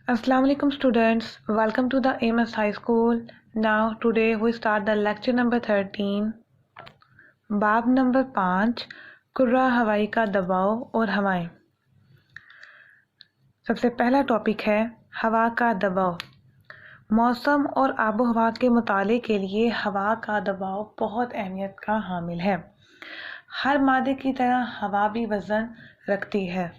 Assalamu alaikum students, welcome to the AMS High School. Now today we start the lecture number 13. बाब number 5 कुर्रा हवाई का दबाव और हवाएं। सबसे पहला टॉपिक है हवा का दबाव। मौसम और आबो हवा के मुताले के लिए हवा का दबाव बहुत अहमियत का हामिल है। हर मादे की तरह हवा भी वज़न रखती है।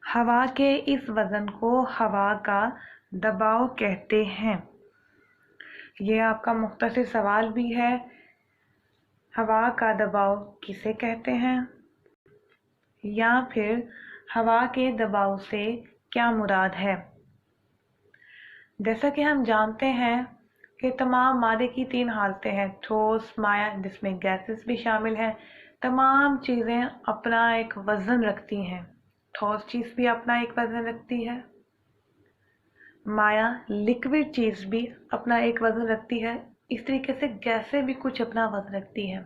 हवा के इस वज़न को हवा का दबाव कहते हैं। ये आपका मुख्तसर सवाल भी है, हवा का दबाव किसे कहते हैं, या फिर हवा के दबाव से क्या मुराद है। जैसा कि हम जानते हैं कि तमाम मादे की 3 हालतें हैं, ठोस, माया, जिसमें गैसेस भी शामिल हैं। तमाम चीज़ें अपना एक वज़न रखती हैं। ठोस चीज़ भी अपना एक वज़न रखती है, माया लिक्विड चीज़ भी अपना एक वज़न रखती है, इस तरीके से गैसें भी कुछ अपना वज़न रखती हैं।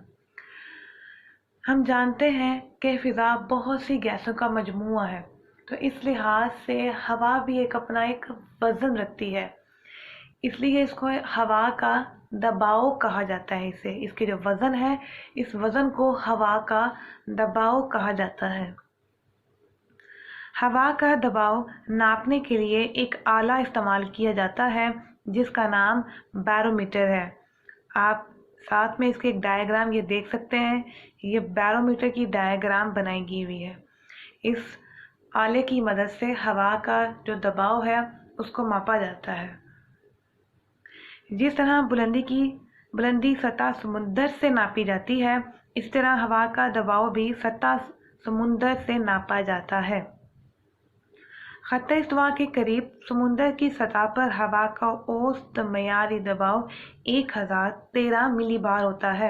हम जानते हैं कि फ़िज़ा बहुत सी गैसों का मजमूआ है, तो इस लिहाज से हवा भी एक अपना एक वज़न रखती है, इसलिए इसको हवा का दबाव कहा जाता है। इसके जो वज़न है, इस वज़न को हवा का दबाव कहा जाता है। हवा का दबाव नापने के लिए एक आला इस्तेमाल किया जाता है जिसका नाम बैरोमीटर है। आप साथ में इसके एक डायग्राम ये देख सकते हैं, ये बैरोमीटर की डायग्राम बनाई गई हुई है। इस आले की मदद से हवा का जो दबाव है उसको मापा जाता है। जिस तरह बुलंदी सतह समुद्र से नापी जाती है, इस तरह हवा का दबाव भी सतह समुद्र से नापा जाता है। खत्ते इस्तिवा के करीब समुद्र की सतह पर हवा का औसत मयारी दबाव 1013 मिलीबार होता है।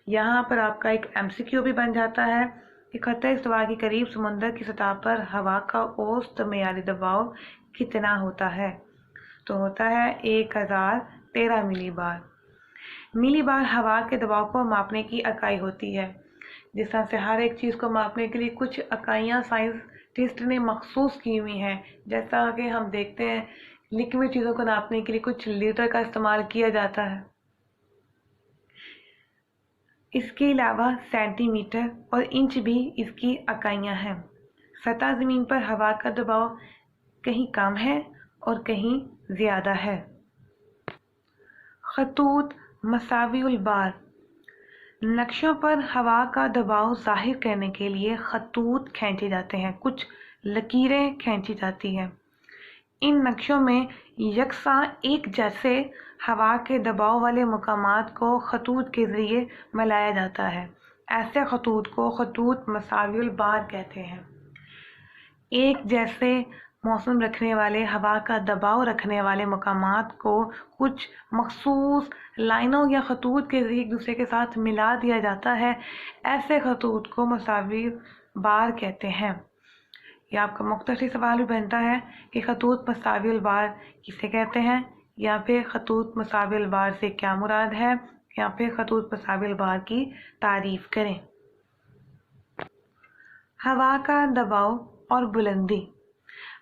यहाँ पर आपका एक MCQ भी बन जाता है कि खत्ते इस्तिवा के करीब समुद्र की सतह पर हवा का औसत मयारी दबाव कितना होता है, तो होता है 1013 मिलीबार। मिलीबार हवा के दबाव को मापने की इकाई होती है। जिस तरह से हर एक चीज़ को मापने के लिए कुछ इकाइयाँ साइंटिस्ट ने मखसूस की हुई हैं, जैसा कि हम देखते हैं लिक्विड चीज़ों को नापने के लिए कुछ लीटर का इस्तेमाल किया जाता है। इसके अलावा सेंटीमीटर और इंच भी इसकी इकाइयाँ हैं। सतह ज़मीन पर हवा का दबाव कहीं कम है और कहीं ज़्यादा है। खतूत मसाविउल बार। नक्शों पर हवा का दबाव जाहिर करने के लिए खतूत खींचे जाते हैं, कुछ लकीरें खींची जाती हैं। इन नक्शों में यकसा एक जैसे हवा के दबाव वाले मकामात को खतूत के ज़रिए मिलाया जाता है। ऐसे खतूत को खतूत मसाविउल बार कहते हैं। एक जैसे मौसम रखने वाले, हवा का दबाव रखने वाले मकामात को कुछ मखसूस लाइनों या खतूत के ज़रिए एक दूसरे के साथ मिला दिया जाता है। ऐसे खतूत को मसावी बार कहते हैं। यह आपका मुख्तसर सवाल भी बनता है कि खतूत मसाविल बार किसे कहते हैं, या फिर खतूत मसाविल बार से क्या मुराद है, या फिर खतूत मसाविल बार की तारीफ करें। हवा का दबाव और बुलंदी।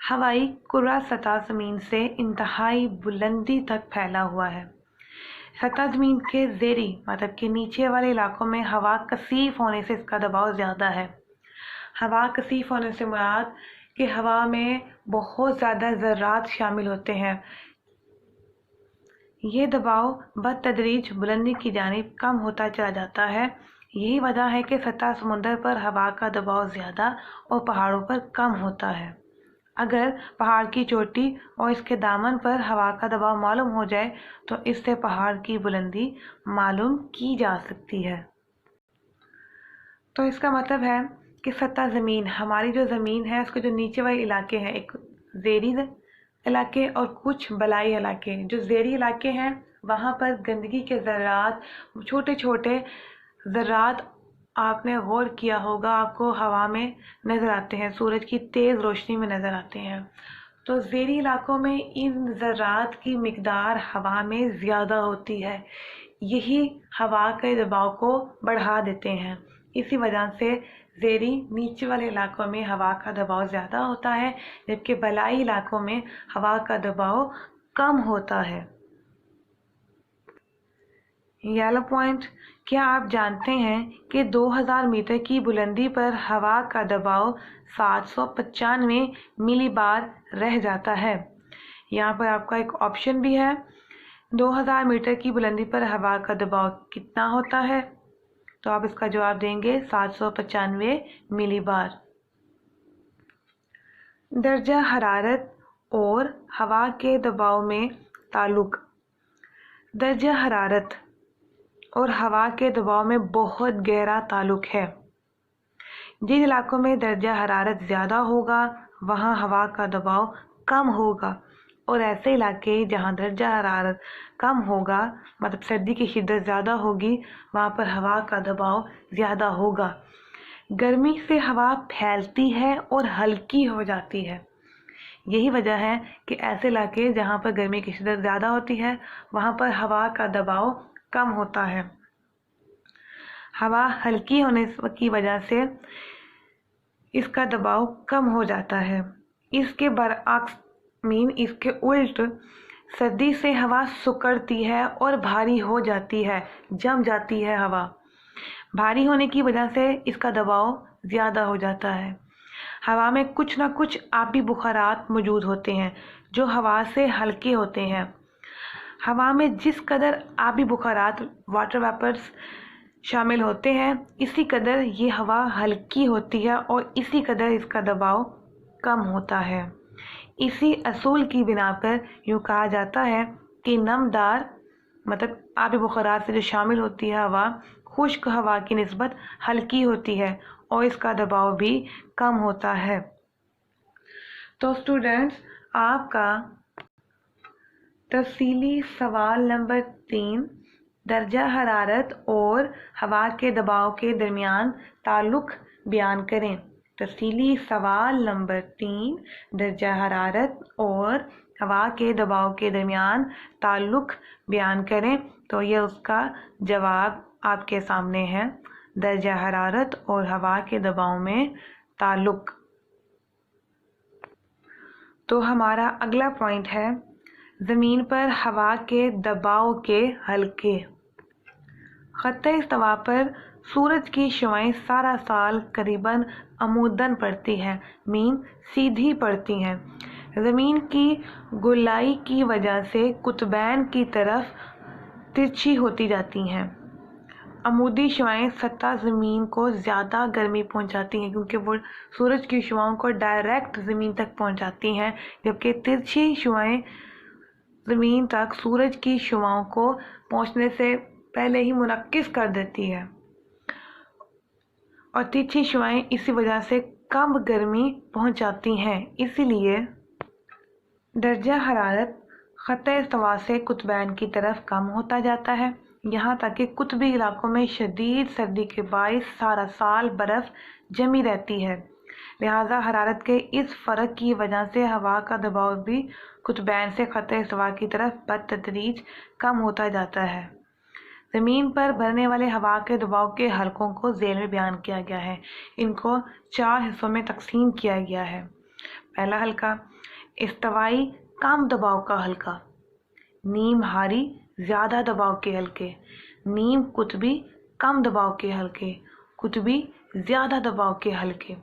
हवाई कुर्रा सतह ज़मीन से इंतहाई बुलंदी तक फैला हुआ है। सतह ज़मीन के ज़ेरी मतलब के नीचे वाले इलाकों में हवा कसीफ होने से इसका दबाव ज़्यादा है। हवा कसीफ होने से मुराद कि हवा में बहुत ज़्यादा ज़र्रात शामिल होते हैं। ये दबाव बतदरीज बुलंदी की जानिब कम होता चला जाता है। यही वजह है कि सतह समुद्र पर हवा का दबाव ज़्यादा और पहाड़ों पर कम होता है। अगर पहाड़ की चोटी और इसके दामन पर हवा का दबाव मालूम हो जाए तो इससे पहाड़ की बुलंदी मालूम की जा सकती है। तो इसका मतलब है कि सतह ज़मीन, हमारी जो ज़मीन है उसके जो नीचे वाले इलाके हैं, एक ज़ेरी इलाके और कुछ बलाई इलाके। जो ज़ेरी इलाके हैं वहाँ पर गंदगी के ज़र्रात, छोटे छोटे ज़र्रात आपने गौर किया होगा, आपको हवा में नज़र आते हैं, सूरज की तेज़ रोशनी में नज़र आते हैं। तो ज़ेरी इलाकों में इन ज़र्रात की मिकदार हवा में ज़्यादा होती है। यही हवा के दबाव को बढ़ा देते हैं। इसी वजह से ज़ेरी नीचे वाले इलाकों में हवा का दबाव ज़्यादा होता है, जबकि बलाई इलाकों में हवा का दबाव कम होता है। येलो पॉइंट, क्या आप जानते हैं कि 2000 मीटर की बुलंदी पर हवा का दबाव 795 मिलीबार रह जाता है। यहाँ पर आपका एक ऑप्शन भी है, 2000 मीटर की बुलंदी पर हवा का दबाव कितना होता है, तो आप इसका जवाब देंगे 795 मिलीबार। दर्जा हरारत और हवा के दबाव में ताल्लुक। दर्जा हरारत और हवा के दबाव में बहुत गहरा ताल्लुक है। जिन इलाकों में दर्जा हरारत ज़्यादा होगा वहाँ हवा का दबाव कम होगा, और ऐसे इलाके जहाँ दर्जा हरारत कम होगा, मतलब सर्दी की शिद्दत ज़्यादा होगी, वहाँ पर हवा का दबाव ज़्यादा होगा। गर्मी से हवा फैलती है और हल्की हो जाती है। यही वजह है कि ऐसे इलाके जहाँ पर गर्मी की शिद्दत ज़्यादा होती है वहाँ पर हवा का दबाव कम होता है। हवा हल्की होने की वजह से इसका दबाव कम हो जाता है। इसके बरअक्स इसके उल्ट सर्दी से हवा सिकुड़ती है और भारी हो जाती है, जम जाती है हवा। भारी होने की वजह से इसका दबाव ज़्यादा हो जाता है। हवा में कुछ ना कुछ आबी बुखारात मौजूद होते हैं जो हवा से हल्के होते हैं। हवा में जिस कदर आबी बुखारात वाटर वेपर्स शामिल होते हैं, इसी कदर ये हवा हल्की होती है और इसी कदर इसका दबाव कम होता है। इसी असूल की बिना पर यूँ कहा जाता है कि नमदार मतलब आबी बुखारात से जो शामिल होती है हवा, खुश्क हवा की निस्बत हल्की होती है और इसका दबाव भी कम होता है। तो स्टूडेंट्स, आपका तफसीली सवाल नंबर 3, दर्जा हरारत और हवा के दबाव के दरमियान ताल्लुक बयान करें। तफसीली सवाल नंबर 3, दर्जा हरारत और हवा के दबाव के दरमियान ताल्लुक बयान करें। तो ये उसका जवाब आपके सामने है, दर्जा हरारत और हवा के दबाव में ताल्लुक। तो हमारा अगला पॉइंट है, ज़मीन पर हवा के दबाव के हल्के। ख़त्ते इस्तिवा पर सूरज की शुआएं सारा साल करीबन अमूदन पड़ती हैं, मीन सीधी पड़ती हैं। ज़मीन की गोलाई की वजह से कुतबैन की तरफ तिरछी होती जाती हैं। अमूदी शुआएं सतह ज़मीन को ज़्यादा गर्मी पहुंचाती हैं क्योंकि वो सूरज की शुआओं को डायरेक्ट ज़मीन तक पहुंचाती हैं, जबकि तिरछी शुआएं ज़मीन तक सूरज की शुआओं को पहुंचने से पहले ही मुनक्किस कर देती है, और तिरछी शुआएं इसी वजह से कम गर्मी पहुंचाती हैं। इसीलिए दर्जा हरारत ख़त्ते इस्तिवा से कुतबैन की तरफ कम होता जाता है, यहाँ तक कि कुतबी इलाकों में शदीद सर्दी के बायस सारा साल बर्फ़ जमी रहती है। लिहाजा हरारत के इस फ़र्क की वजह से हवा का दबाव भी कुतबैन से ख़त्ते इस्तिवा की तरफ बतदरीज कम होता जाता है। ज़मीन पर भरने वाले हवा के दबाव के हलकों को ज़ेल में बयान किया गया है। इनको 4 हिस्सों में तकसीम किया गया है। पहला हल्का, इस्तिवाई कम दबाव का हल्का। नीम हारी ज़्यादा दबाव के हल्के। नीम कुतबी कम दबाव के हल्के। कुतबी ज़्यादा दबाव के हल्के।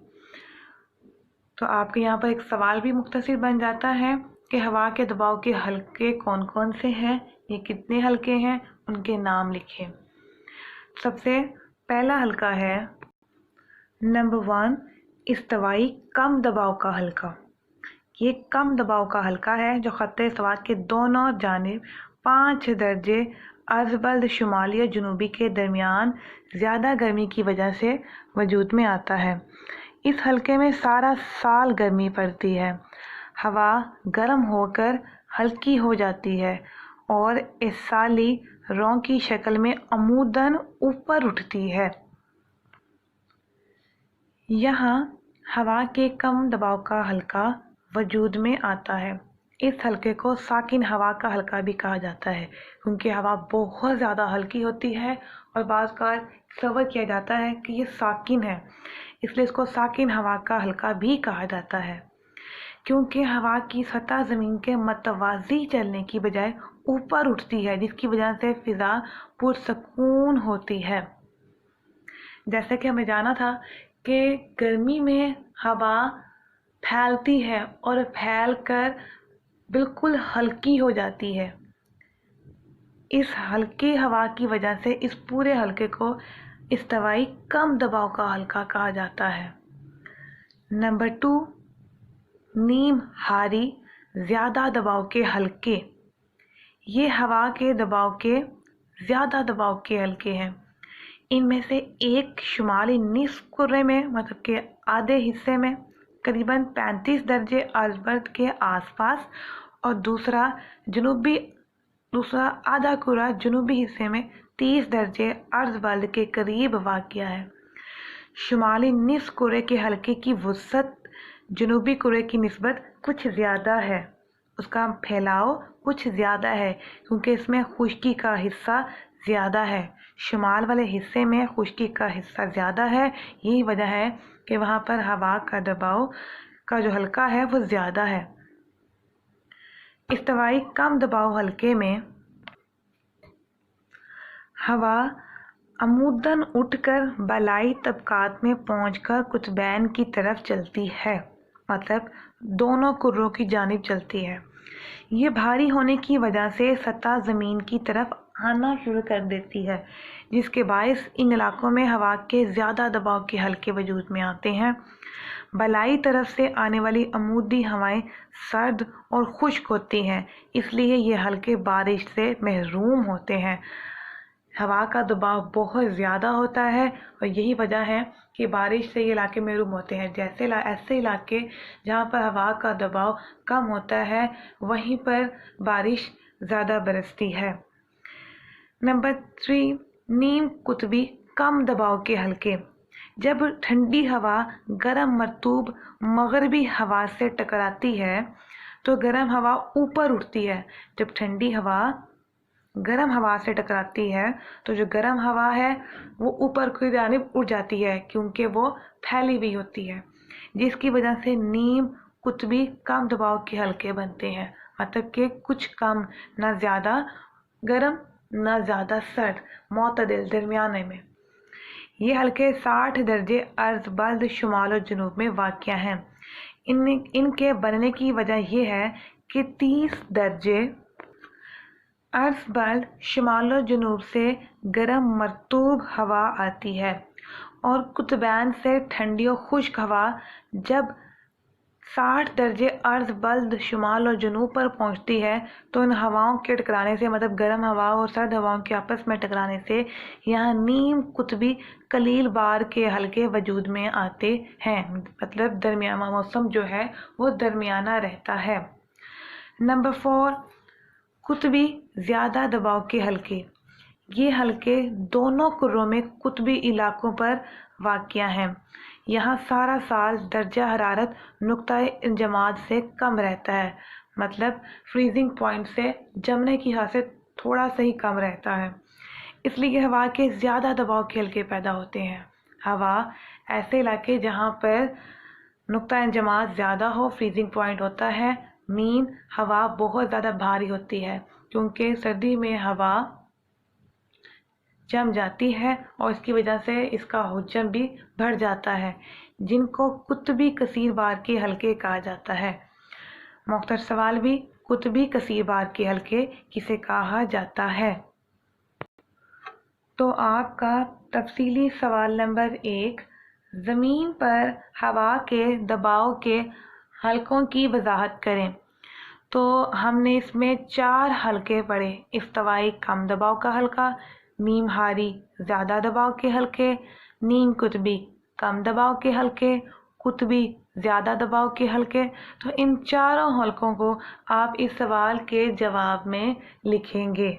तो आपके यहाँ पर एक सवाल भी मुख्तसर बन जाता है कि हवा के दबाव के हल्के कौन कौन से हैं, ये कितने हल्के हैं, उनके नाम लिखें। सबसे पहला हल्का है नंबर 1, इस्तिवाई कम दबाव का हल्का। ये कम दबाव का हल्का है जो ख़त्ते इस्तिवा के दोनों जानिब 5 दर्जे अर्ज़बल्द शुमाली और जनूबी के दरमियान ज़्यादा गर्मी की वजह से वजूद में आता है। इस हल्के में सारा साल गर्मी पड़ती है। हवा गर्म होकर हल्की हो जाती है और इस साली रौं की शक्ल में अमूदन ऊपर उठती है। यहाँ हवा के कम दबाव का हल्का वजूद में आता है। اس हल्के को साकिन हवा का हल्का भी कहा जाता है क्योंकि हवा बहुत ज़्यादा हल्की होती है और बाज़ बार तस्वर किया जाता है कि ये साकिन है, इसलिए इसको साकिन हवा का हल्का भी कहा जाता है। क्योंकि हवा की सतह ज़मीन के मतवाज़ी चलने की बजाय ऊपर उठती है, जिसकी वजह से फ़िज़ा पुरसकून होती है। जैसे कि हमें जाना था कि गर्मी में हवा फैलती है और फैलकर बिल्कुल हल्की हो जाती है। इस हल्की हवा की वजह से इस पूरे हल्के को इस्तवाई कम दबाव का हल्का कहा जाता है। नंबर 2, नीम हारी ज़्यादा दबाव के हल्के। ये हवा के दबाव के ज़्यादा दबाव के हल्के हैं। इनमें से एक शुमाली निस्फ कुर्रे में मतलब के आधे हिस्से में करीबन 35 दर्जे अर्ज़बर्द के आसपास और दूसरा आधा कुर्रा जनूबी हिस्से में 30 दर्जे अर्ज़बर्द के करीब वाक़या है। शुमाली निस्फ कुर्रे के हल्के की वुसअत जनूबी कुर्रे की निस्बत कुछ ज़्यादा है, उसका फैलाव कुछ ज़्यादा है क्योंकि इसमें खुश्की का हिस्सा ज़्यादा है। शुमाल वाले हिस्से में खुश्की का हिस्सा ज़्यादा है, यही वजह है कि वहाँ पर हवा का दबाव का जो हल्का है वो ज़्यादा है। इस्तवाई कम दबाव हल्के में हवा अमूदन उठकर बलाई तबकात में पहुंचकर कुतबैन की तरफ चलती है, मतलब दोनों कुर्रों की जानिब चलती है। ये भारी होने की वजह से सतह ज़मीन की तरफ आना शुरू कर देती है, जिसके बायस इन इलाकों में हवा के ज़्यादा दबाव के हल्के वजूद में आते हैं। बलाई तरफ से आने वाली अमूदी हवाएं सर्द और खुश्क होती हैं, इसलिए ये हल्के बारिश से महरूम होते हैं। हवा का दबाव बहुत ज़्यादा होता है और यही वजह है कि बारिश से ये इलाके महरूम होते हैं। ऐसे इलाके जहाँ पर हवा का दबाव कम होता है वहीं पर बारिश ज़्यादा बरसती है। नंबर 3, नीम कुतबी कम दबाव के हल्के। जब ठंडी हवा गर्म मरतूब मगरबी हवा से टकराती है तो गर्म हवा ऊपर उठती है। जब ठंडी हवा गर्म हवा से टकराती है तो जो गर्म हवा है वो ऊपर की जानिब उड़ जाती है क्योंकि वो फैली हुई होती है, जिसकी वजह से नीम कुतबी कम दबाव के हल्के बनते हैं, मतलब कि कुछ कम, ना ज़्यादा गर्म ना ज़्यादा सर्द, मोतदिल दरमियाने में। ये हल्के 60 दर्जे अर्ज़बर्द शुमाल और जनूब में वाक़या हैं। इनके बनने की वजह यह है कि 30 दर्जे अर्ज़बर्द शुमाल और जनूब से गर्म मरतूब हवा आती है और कुतबैन से ठंडी और खुश्क हवा जब 60 दर्जे अर्ज़बर्द शुमाल और जनूब पर पहुंचती है तो इन हवाओं के टकराने से, मतलब गर्म हवा और सर्द हवाओं के आपस में टकराने से यहाँ नीम कुतबी कलील बार के हल्के वजूद में आते हैं, मतलब दरमियाना मौसम जो है वो दरमियाना रहता है। नंबर 4, कुतबी ज़्यादा दबाव के हल्के। ये हल्के दोनों कुर्रों में कुतबी इलाकों पर वाक़या हैं। यहाँ सारा साल दर्जा हरारत नुक्ताए इंजमाद से कम रहता है, मतलब फ्रीजिंग पॉइंट से जमने की हद से थोड़ा सा ही कम रहता है, इसलिए हवा के ज़्यादा दबाव के हल्के पैदा होते हैं। हवा ऐसे इलाके जहाँ पर नुक्ता इंजमाद ज़्यादा हो, फ्रीजिंग पॉइंट होता है, मीन हवा बहुत ज़्यादा भारी होती है क्योंकि सर्दी में हवा जम जाती है और इसकी वजह से इसका हुज्जम भी बढ़ जाता है, जिनको कुतबी कसीर बार के हल्के कहा जाता है। मुख्तर सवाल भी, कुतबी कसीर बार के हल्के किसे कहा जाता है? तो आपका तफसीली सवाल नंबर 1, ज़मीन पर हवा के दबाव के हल्कों की वजाहत करें। तो हमने इसमें 4 हल्के पढ़े: इफ्तवाई कम दबाव का हल्का, नीम हारी ज़्यादा दबाव के हल्के, नीम कुतबी कम दबाव के हल्के, कुतबी ज़्यादा दबाव के हल्के। तो इन चारों हल्कों को आप इस सवाल के जवाब में लिखेंगे।